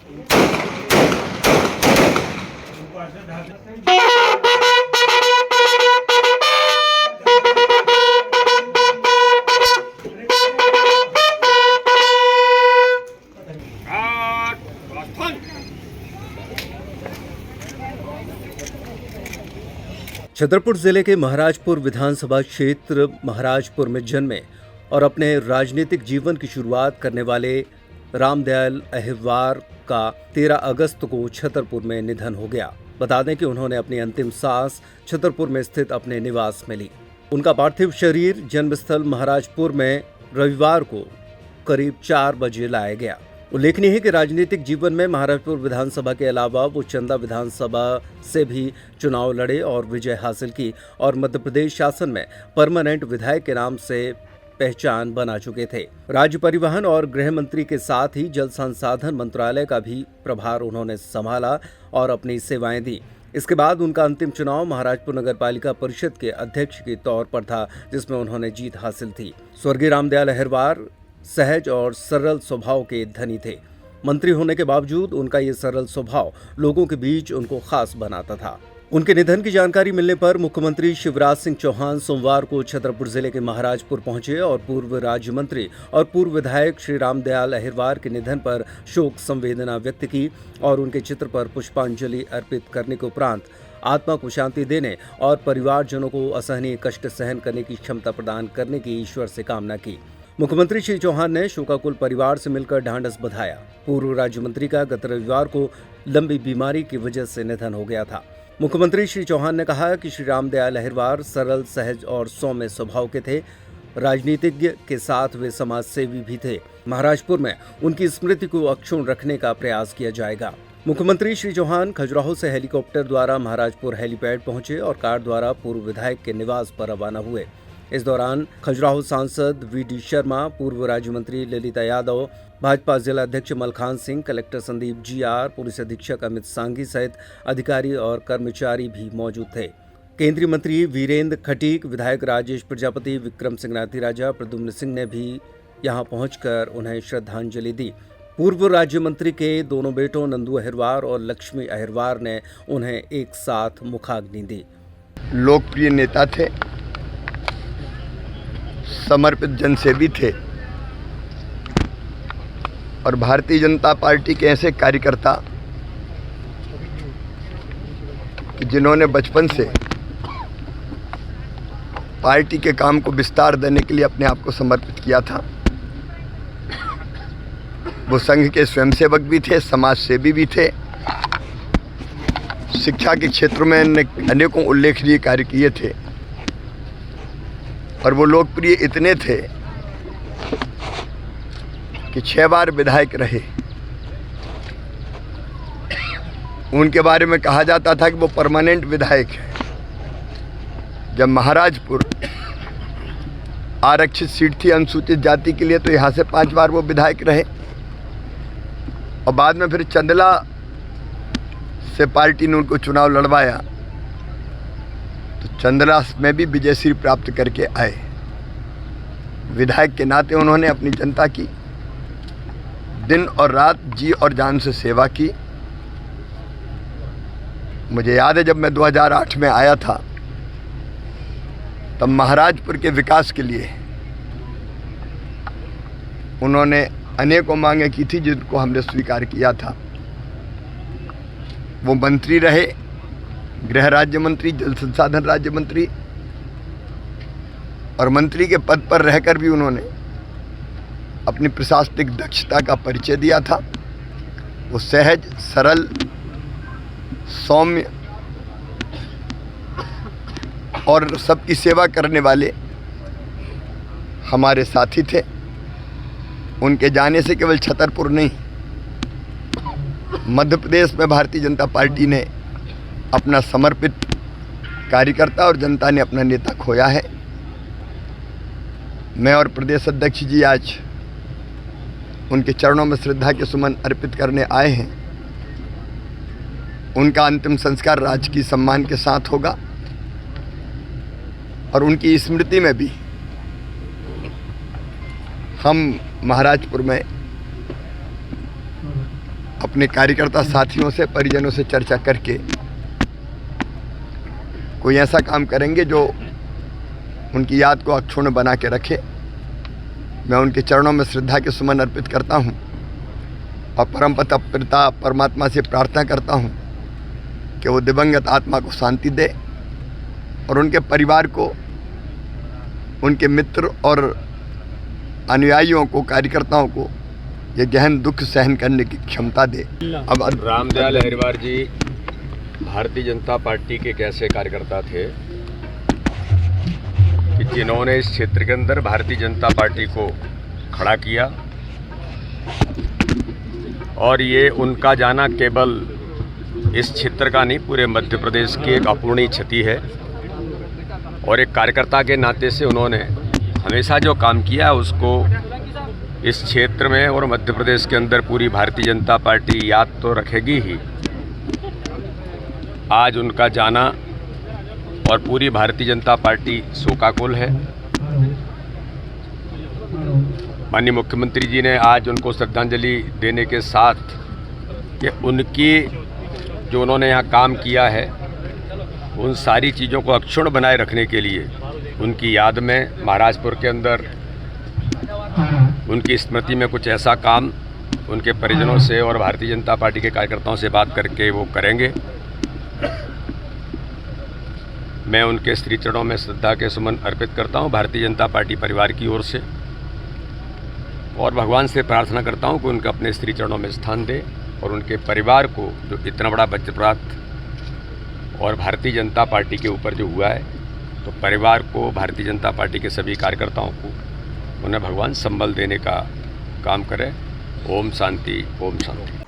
छतरपुर जिले के महाराजपुर विधानसभा क्षेत्र महाराजपुर में जन्मे और अपने राजनीतिक जीवन की शुरुआत करने वाले रामदयाल अहिरवार का 13 अगस्त को छतरपुर में निधन हो गया। बता दें कि उन्होंने अपनी अंतिम सांस छतरपुर में स्थित अपने निवास में ली। उनका पार्थिव शरीर जन्मस्थल महाराजपुर में रविवार को करीब 4 बजे लाया गया। उल्लेखनीय है कि राजनीतिक जीवन में महाराजपुर विधानसभा के अलावा वो चंदा विधानसभा से भी चुनाव लड़े और विजय हासिल की और मध्य प्रदेश शासन में परमानेंट विधायक के नाम से पहचान बना चुके थे। राज्य परिवहन और गृह मंत्री के साथ ही जल संसाधन मंत्रालय का भी प्रभार उन्होंने संभाला और अपनी सेवाएं दी। इसके बाद उनका अंतिम चुनाव महाराजपुर नगर पालिका परिषद के अध्यक्ष के तौर पर था, जिसमें उन्होंने जीत हासिल थी। स्वर्गीय रामदयाल अहिरवार सहज और सरल स्वभाव के धनी थे। मंत्री होने के बावजूद उनका ये सरल स्वभाव लोगों के बीच उनको खास बनाता था। उनके निधन की जानकारी मिलने पर मुख्यमंत्री शिवराज सिंह चौहान सोमवार को छतरपुर जिले के महाराजपुर पहुंचे और पूर्व राज्य मंत्री और पूर्व विधायक श्री रामदयाल अहिरवार के निधन पर शोक संवेदना व्यक्त की और उनके चित्र पर पुष्पांजलि अर्पित करने के उपरांत आत्मा को शांति देने और परिवारजनों को असहनीय कष्ट सहन करने की क्षमता प्रदान करने की ईश्वर से कामना की। मुख्यमंत्री श्री चौहान ने शोकाकुल परिवार से मिलकर ढांढस बंधाया। पूर्व राज्य मंत्री का गत रविवार को लंबी बीमारी की वजह से निधन हो गया था। मुख्यमंत्री श्री चौहान ने कहा कि श्री रामदयाल अहिरवार सरल, सहज और सौम्य स्वभाव के थे। राजनीतिज्ञ के साथ वे समाज सेवी भी थे। महाराजपुर में उनकी स्मृति को अक्षुण्ण रखने का प्रयास किया जाएगा। मुख्यमंत्री श्री चौहान खजुराहो से हेलीकॉप्टर द्वारा महाराजपुर हेलीपैड पहुंचे और कार द्वारा पूर्व विधायक के निवास पर रवाना हुए। इस दौरान खजुराहो सांसद वी.डी. शर्मा, पूर्व राज्य मंत्री ललिता यादव, भाजपा जिला अध्यक्ष Malkhan Singh, collector Sandeep G.R.., police अधीक्षक अमित सांघी सहित अधिकारी और कर्मचारी भी मौजूद थे। केंद्रीय मंत्री वीरेंद्र खटीक, विधायक राजेश प्रजापति, विक्रम सिंह नाथीराजा, प्रद्युम्न सिंह ने भी यहां पहुंचकर उन्हें श्रद्धांजलि दी। पूर्व राज्य मंत्री के दोनों बेटों नंदू अहिरवार और लक्ष्मी अहिरवार ने उन्हें एक साथ मुखाग्नि दी। लोकप्रिय नेता थे, समर्पित जनसेवी थे और भारतीय जनता पार्टी के ऐसे कार्यकर्ता कि जिन्होंने बचपन से पार्टी के काम को विस्तार देने के लिए अपने आप को समर्पित किया था। वो संघ के स्वयंसेवक भी थे, समाज सेवी भी थे। शिक्षा के क्षेत्र में अनेकों उल्लेखनीय कार्य किए थे और वो लोकप्रिय इतने थे कि 6 बार विधायक रहे। उनके बारे में कहा जाता था कि वो परमानेंट विधायक है। जब महाराजपुर आरक्षित सीट थी अनुसूचित जाति के लिए, तो यहाँ से 5 बार वो विधायक रहे और बाद में फिर चंदला से पार्टी ने उनको चुनाव लड़वाया तो चंदला में भी विजयश्री प्राप्त करके आए। विधायक के नाते उन्होंने अपनी जनता की दिन और रात जी और जान से सेवा की। मुझे याद है जब मैं 2008 में आया था तब महाराजपुर के विकास के लिए उन्होंने अनेकों मांगें की थी जिनको हमने स्वीकार किया था। वो मंत्री रहे, गृह राज्य मंत्री, जल संसाधन राज्य मंत्री, और मंत्री के पद पर रहकर भी उन्होंने अपनी प्रशासनिक दक्षता का परिचय दिया था। वो सहज, सरल, सौम्य और सबकी सेवा करने वाले हमारे साथी थे। उनके जाने से केवल छतरपुर नहीं, मध्य प्रदेश में भारतीय जनता पार्टी ने अपना समर्पित कार्यकर्ता और जनता ने अपना नेता खोया है। मैं और प्रदेश अध्यक्ष जी आज उनके चरणों में श्रद्धा के सुमन अर्पित करने आए हैं। उनका अंतिम संस्कार राजकीय सम्मान के साथ होगा और उनकी स्मृति में भी हम महाराजपुर में अपने कार्यकर्ता साथियों से, परिजनों से चर्चा करके कोई ऐसा काम करेंगे जो उनकी याद को अक्षुण्ण बना के रखे। मैं उनके चरणों में श्रद्धा के सुमन अर्पित करता हूं और परमपिता पिता परमात्मा से प्रार्थना करता हूं कि वो दिवंगत आत्मा को शांति दे और उनके परिवार को, उनके मित्र और अनुयायियों को, कार्यकर्ताओं को ये गहन दुख सहन करने की क्षमता दे। अब रामदयाल अहिरवार जी भारतीय जनता पार्टी के कैसे कार्यकर्ता थे कि जिन्होंने इस क्षेत्र के अंदर भारतीय जनता पार्टी को खड़ा किया, और ये उनका जाना केवल इस क्षेत्र का नहीं, पूरे मध्य प्रदेश की एक अपूर्णीय क्षति है। और एक कार्यकर्ता के नाते से उन्होंने हमेशा जो काम किया उसको इस क्षेत्र में और मध्य प्रदेश के अंदर पूरी भारतीय जनता पार्टी याद तो रखेगी ही। आज उनका जाना और पूरी भारतीय जनता पार्टी शोकाकुल है। माननीय मुख्यमंत्री जी ने आज उनको श्रद्धांजलि देने के साथ कि उनकी जो उन्होंने यहाँ काम किया है उन सारी चीज़ों को अक्षुण्ण बनाए रखने के लिए उनकी याद में महाराजपुर के अंदर उनकी स्मृति में कुछ ऐसा काम उनके परिजनों से और भारतीय जनता पार्टी के कार्यकर्ताओं से बात करके वो करेंगे। मैं उनके श्री चरणों में श्रद्धा के सुमन अर्पित करता हूं भारतीय जनता पार्टी परिवार की ओर से, और भगवान से प्रार्थना करता हूं कि उनके अपने श्री चरणों में स्थान दे और उनके परिवार को जो इतना बड़ा वज्रपात और भारतीय जनता पार्टी के ऊपर जो हुआ है, तो परिवार को, भारतीय जनता पार्टी के सभी कार्यकर्ताओं को उन्हें भगवान संबल देने का काम करे। ओम शांति, ओम शांति।